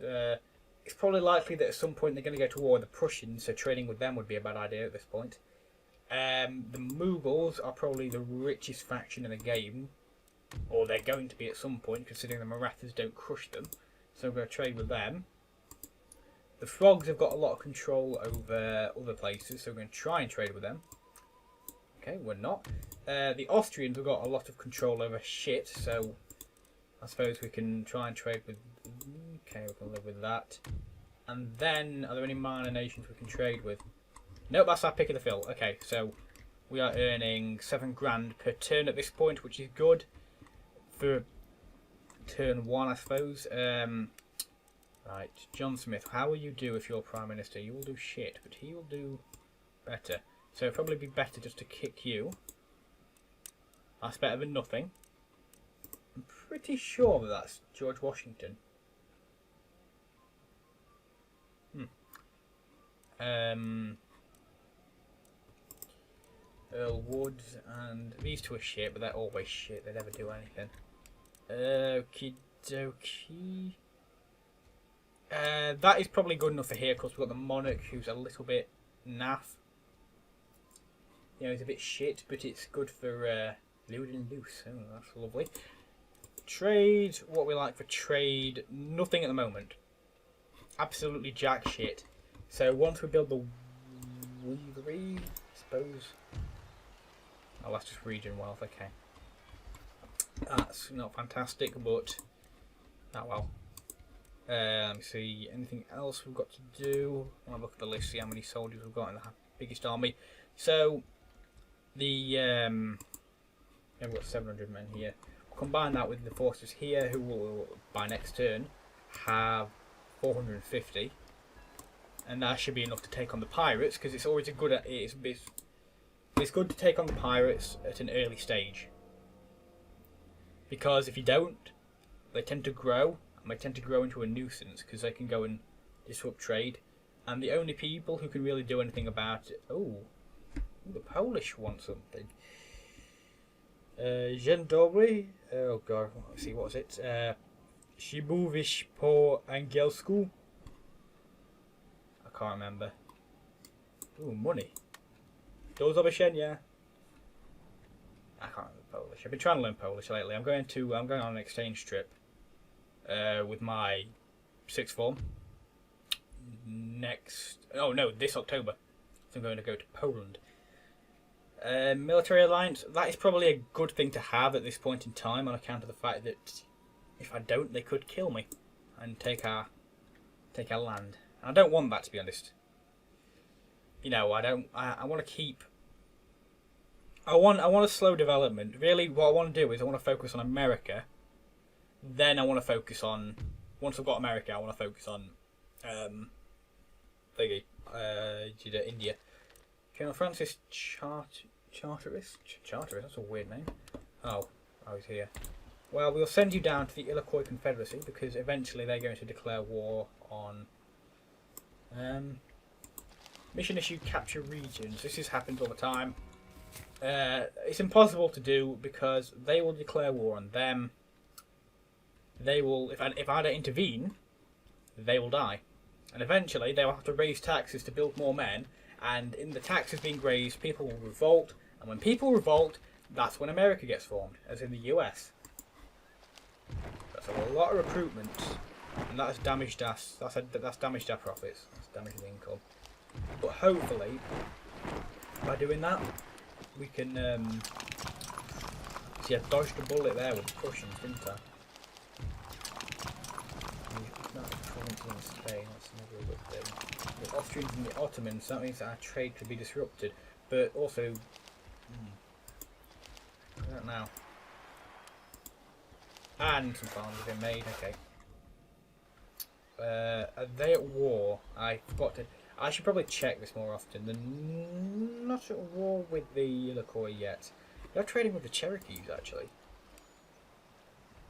it's probably likely that at some point they're going to go to war with the Prussians, so trading with them would be a bad idea at this point. The Mughals are probably the richest faction in the game, or they're going to be at some point, considering the Marathas don't crush them. So I'm going to trade with them. The Frogs have got a lot of control over other places, so we're going to try and trade with them. Okay, we're not. The Austrians have got a lot of control over shit, so I suppose we can try and trade with... Okay, we can live with that. And then, are there any minor nations we can trade with? Nope, that's our pick of the fill. Okay, so we are earning 7 grand per turn at this point, which is good for turn 1, I suppose. Right, John Smith, how will you do if you're Prime Minister? You will do shit, but he will do better. So it'll probably be better just to kick you. That's better than nothing. I'm pretty sure that that's George Washington. Earl Woods, and these two are shit, but they're always shit. They never do anything. Okie dokie. That is probably good enough for here, because we've got the Monarch, who's a little bit naff. You know, he's a bit shit, but it's good for lewd and loose. Oh, that's lovely. Trade, what we like for trade, nothing at the moment. Absolutely jack shit. So once we build the weavery, I suppose. Oh, that's just region wealth, okay. That's not fantastic, but oh well. Let me see, anything else we've got to do? I'll look at the list, see how many soldiers we've got in the biggest army. So, we've got 700 men here. Combine that with the forces here, who will, by next turn, have 450. And that should be enough to take on the pirates, because it's always a good... It's good to take on the pirates at an early stage. Because if you don't, they tend to grow. And they tend to grow into a nuisance because they can go and disrupt trade. And the only people who can really do anything about it... Oh, the Polish want something. Dzień dobry. Oh god, let's see, what was it? Czy mówisz po angielsku? I can't remember. Ooh, money. Do zobaczenia. I can't remember Polish. I've been trying to learn Polish lately. I'm going on an exchange trip. With my 6th form this October, so I'm going to go to Poland. Military alliance, that is probably a good thing to have at this point in time, on account of the fact that if I don't, they could kill me and take our land, and I don't want that, to be honest. You know, I want to keep... I want a slow development. Really, what I want to do is I want to focus on America. Then I want to focus on, once I've got America, I want to focus on India. Colonel Francis Charteris, that's a weird name. Oh, he's here. Well, we'll send you down to the Iroquois Confederacy, because eventually they're going to declare war on... mission issue, capture regions. This has happened all the time. It's impossible to do, because they will declare war on them. They will, if I don't intervene, they will die. And eventually they will have to raise taxes to build more men, and in the taxes being raised, people will revolt, and when people revolt, that's when America gets formed, as in the US. That's a lot of recruitment, and that has damaged us. That's damaged our profits. That's damaged the income. But hopefully, by doing that, we can... see, I dodged a bullet there with the Prussians, didn't I? In Spain, that's another good thing. The Austrians and the Ottomans, that means that our trade could be disrupted, but also I don't know. And some farms have been made. Okay. Are they at war? I forgot to. I should probably check this more often. They're not at war with the Iroquois yet. They're trading with the Cherokees actually,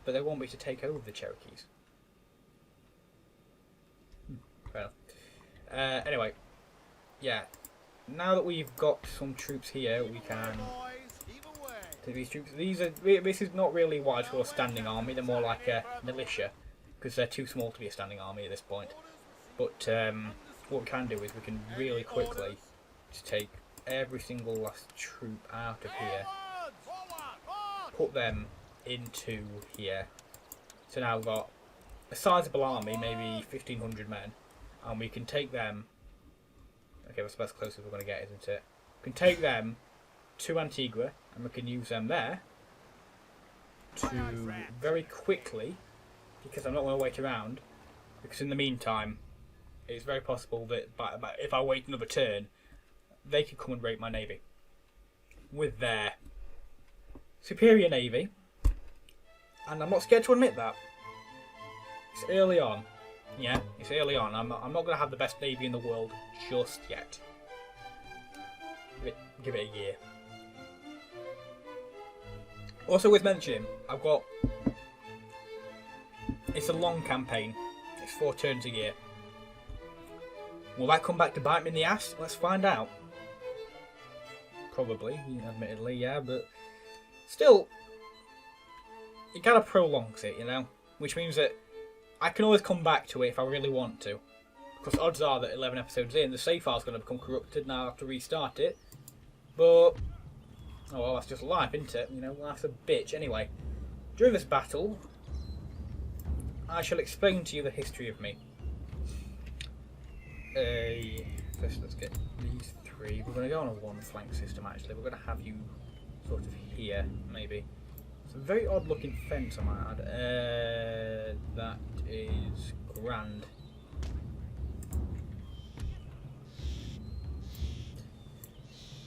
but they want me to take over the Cherokees. Well, anyway, yeah. Now that we've got some troops here, we can take these troops. This is not really what I call a standing army. They're more like a militia, because they're too small to be a standing army at this point. But what we can do is we can really quickly just take every single last troop out of here, put them into here. So now we've got a sizable army, maybe 1,500 men, and we can take them. Okay, that's about as close as we're going to get, isn't it? We can take them to Antigua, and we can use them there to very quickly, because I'm not going to wait around, because in the meantime, it's very possible that if I wait another turn, they could come and rape my navy with their superior navy, and I'm not scared to admit that. It's early on. Yeah, it's early on. I'm not going to have the best navy in the world just yet. Give it a year. Also worth mentioning, it's a long campaign. It's 4 turns a year. Will that come back to bite me in the ass? Let's find out. Probably, admittedly, yeah, but still, it kind of prolongs it, you know? Which means that I can always come back to it if I really want to. Because odds are that 11 episodes in, the save file's going to become corrupted and I'll have to restart it. But, oh well, that's just life, isn't it? You know, life's a bitch. Anyway, during this battle, I shall explain to you the history of me. First, let's get these 3. We're going to go on a 1 flank system, actually. We're going to have you sort of here, maybe. It's a very odd looking fence, I might add. That is grand.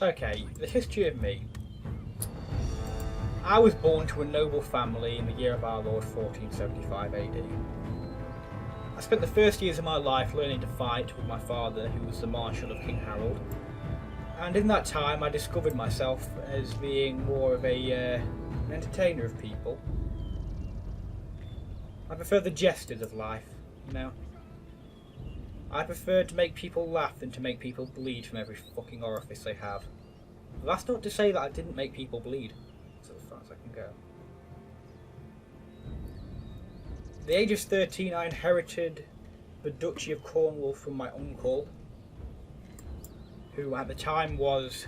Okay, the history of me. I was born to a noble family in the year of our Lord 1475 AD. I spent the first years of my life learning to fight with my father, who was the Marshal of King Harold. And in that time I discovered myself as being more of an entertainer of people. I prefer the jesters of life, you know. I prefer to make people laugh than to make people bleed from every fucking orifice they have. But that's not to say that I didn't make people bleed. That's as far as I can go. At the age of 13 I inherited the Duchy of Cornwall from my uncle, who at the time was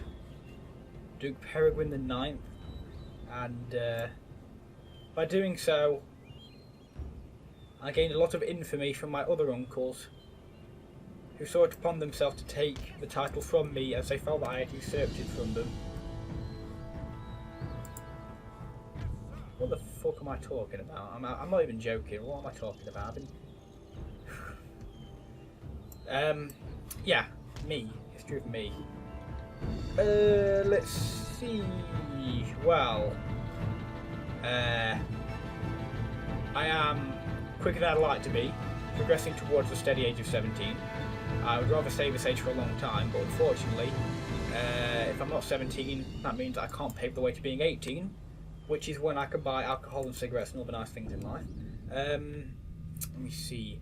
Duke Peregrine IX, and by doing so I gained a lot of infamy from my other uncles, who saw it upon themselves to take the title from me as they felt that I had usurped it from them. What the fuck am I talking about? I'm not even joking. What am I talking about? Yeah, me. History of me. Let's see. Well, I am quicker than I'd like to be, progressing towards the steady age of 17. I would rather stay this age for a long time, but unfortunately, if I'm not 17, that means I can't pave the way to being 18, which is when I can buy alcohol and cigarettes and other nice things in life. Let me see.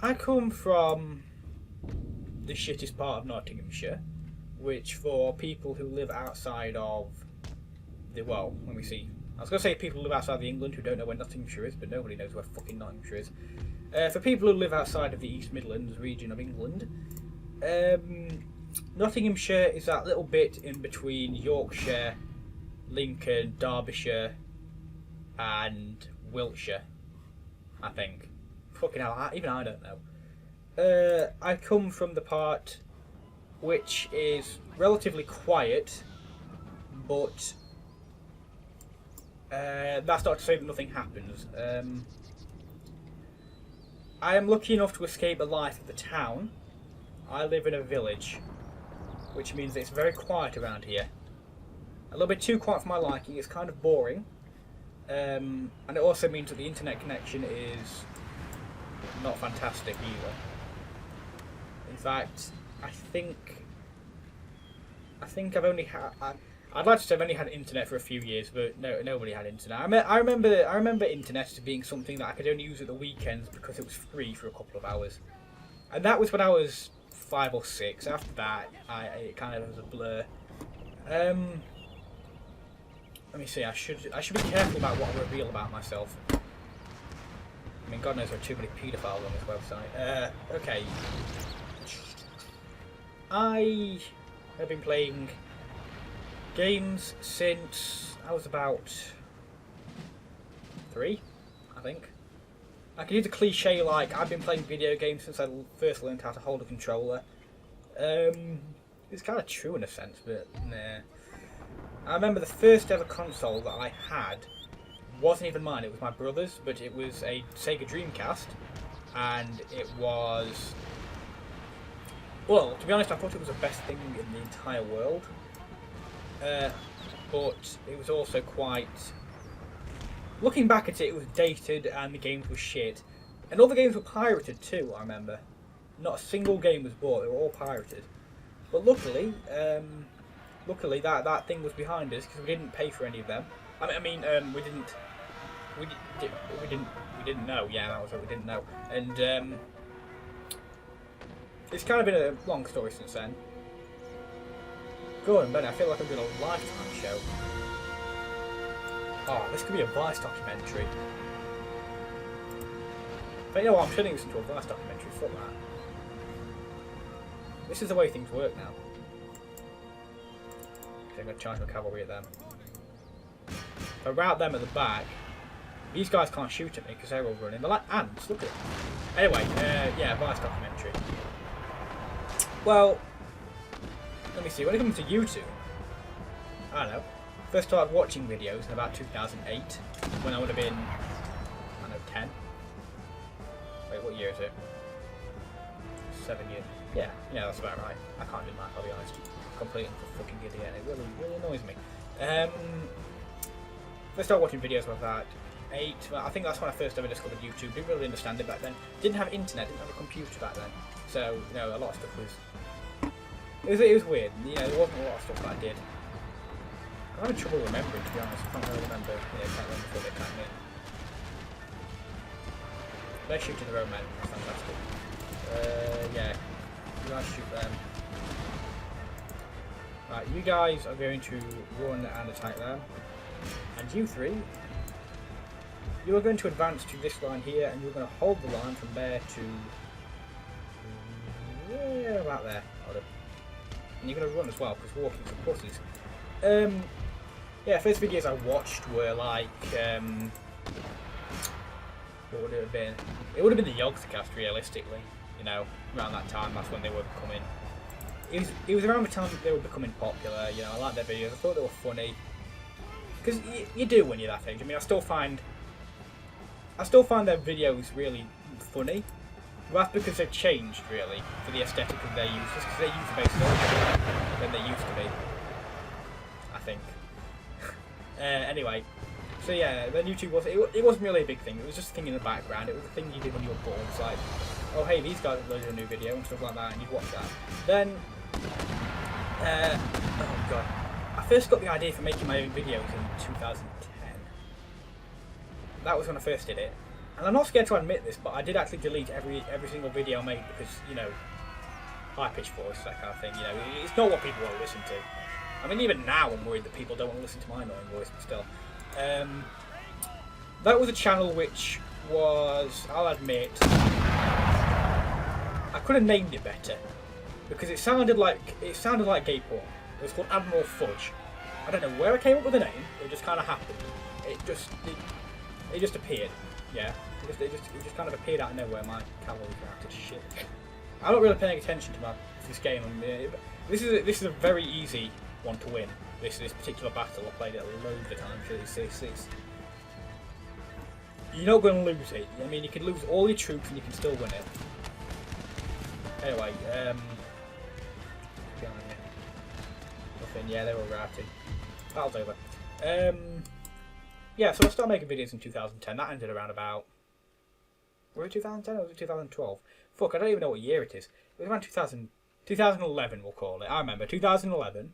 I come from the shittest part of Nottinghamshire, which for people who live outside of the, well, let me see. I was going to say people who live outside of England who don't know where Nottinghamshire is, but nobody knows where fucking Nottinghamshire is. For people who live outside of the East Midlands region of England, Nottinghamshire is that little bit in between Yorkshire, Lincoln, Derbyshire, and Wiltshire, I think. Fucking hell, even I don't know. I come from the part which is relatively quiet, but that's not to say that nothing happens. I am lucky enough to escape the life of the town. I live in a village, which means it's very quiet around here. A little bit too quiet for my liking. It's kind of boring, and it also means that the internet connection is not fantastic either. In fact, I think I've only had. I'd like to say I've only had internet for a few years, but no, nobody had internet. I remember internet as being something that I could only use at the weekends because it was free for a couple of hours, and that was when I was 5 or 6. After that, it kind of was a blur. Let me see. I should be careful about what I reveal about myself. I mean, God knows there are too many paedophiles on this website. Okay. I have been playing games since I was about 3, I think. I can use a cliche like, I've been playing video games since I first learned how to hold a controller. It's kind of true in a sense, but nah. I remember the first ever console that I had wasn't even mine, it was my brother's, but it was a Sega Dreamcast, and it was... Well, to be honest, I thought it was the best thing in the entire world, but it was also quite... Looking back at it, it was dated and the games were shit. And all the games were pirated too, I remember. Not a single game was bought, they were all pirated. But luckily, that thing was behind us because we didn't pay for any of them. We didn't know. Yeah, that was what we didn't know. And it's kind of been a long story since then. Go on, Ben. I feel like I'm doing a Lifetime show. Oh, this could be a Vice documentary. But you know what? I'm turning this into a Vice documentary. Fuck that. This is the way things work now. Okay, I'm going to charge my cavalry at them. If I route them at the back, these guys can't shoot at me because they're all running. They're like ants. Look at them. Anyway, yeah, Vice documentary. Well, let me see. When it comes to YouTube, I don't know. First started watching videos in about 2008, when I would have been, I don't know, 10. Wait, what year is it? 7 years. Yeah, that's about right. I can't do math, I'll be honest. Completely fucking idiot. It really annoys me. First started watching videos like that. 8. Well, I think that's when I first ever discovered YouTube. Didn't really understand it back then. Didn't have internet. Didn't have a computer back then. So a lot of stuff was. It was weird. There wasn't a lot of stuff that I did. I'm having trouble remembering, to be honest. I can't really remember. Can't remember before they came in. They're shooting their own men. That's fantastic. Yeah. You guys shoot them. Right, you guys are going to run and attack them. And you 3, you are going to advance to this line here, and you're going to hold the line from there to... Yeah, about there. And you're going to run as well, because walking for pussies. Yeah, first videos I watched were like, what would it have been? It would have been the Yogscast, realistically. Around that time, that's when they were becoming. It was around the time they were becoming popular. I liked their videos. I thought they were funny. Because you do when you're that age. I mean, I still find their videos really funny. But that's because they've changed, really, for the aesthetic of their use. Just because they're user-based than they used to be. I think. Anyway, so yeah, then YouTube it wasn't really a big thing. It was just a thing in the background. It was a thing you did when you were bored. It's like, oh hey, these guys uploaded a new video and stuff like that, and you'd watch that. Then, oh god, I first got the idea for making my own videos in 2010. That was when I first did it, and I'm not scared to admit this, but I did actually delete every single video I made because high pitched voice, that kind of thing. It's not what people want to listen to. I mean, even now I'm worried that people don't want to listen to my annoying voice, but still. That was a channel which was, I'll admit, I could have named it better. Because it sounded like gay porn. It was called Admiral Fudge. I don't know where I came up with the name, it just kind of happened. It just appeared, yeah. It just kind of appeared out of nowhere, my cavalry reacted shit. I'm not really paying attention to this game. This is a very easy one to win. This particular battle, I played it loads of times. You're not going to lose it. I mean, you can lose all your troops and you can still win it. Anyway, nothing. Yeah, they were routed. Battle's over. Yeah, so I started making videos in 2010. That ended around about. Was it 2010 or was it 2012? Fuck, I don't even know what year it is. It was around 2011, we'll call it. I remember 2011.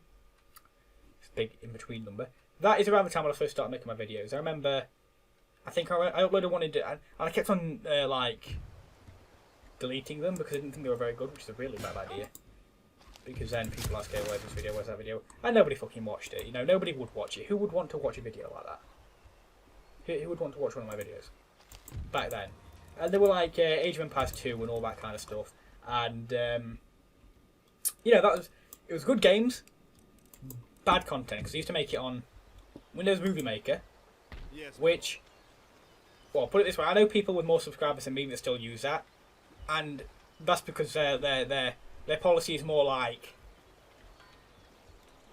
It's a big in-between number. That is around the time when I first started making my videos. I remember, I think I uploaded one and I kept on deleting them because I didn't think they were very good, which is a really bad idea. Because then people ask, hey, where's this video, where's that video? And nobody fucking watched it. Nobody would watch it. Who would want to watch a video like that? Who would want to watch one of my videos? Back then. And they were like Age of Empires 2 and all that kind of stuff. And you know, it was good games, bad content, because I used to make it on Windows Movie Maker, which, well, put it this way, I know people with more subscribers than me that still use that, and that's because their policy is more like,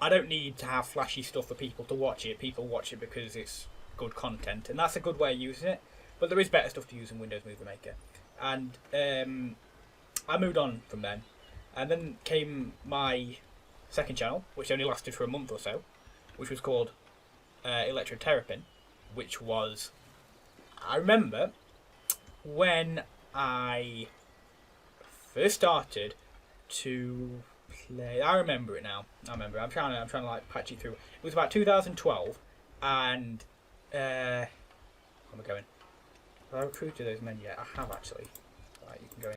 I don't need to have flashy stuff for people to watch it. People watch it because it's good content, and that's a good way of using it. But there is better stuff to use in Windows Movie Maker, and I moved on from them, and then came my second channel, which only lasted for a month or so, which was called Electroterrapin, which was, I remember when I first started to play. I remember it now. I'm trying to like patch it through. It was about 2012, and where am I going? Have I recruited those men yet? I have actually. Right, you can go in.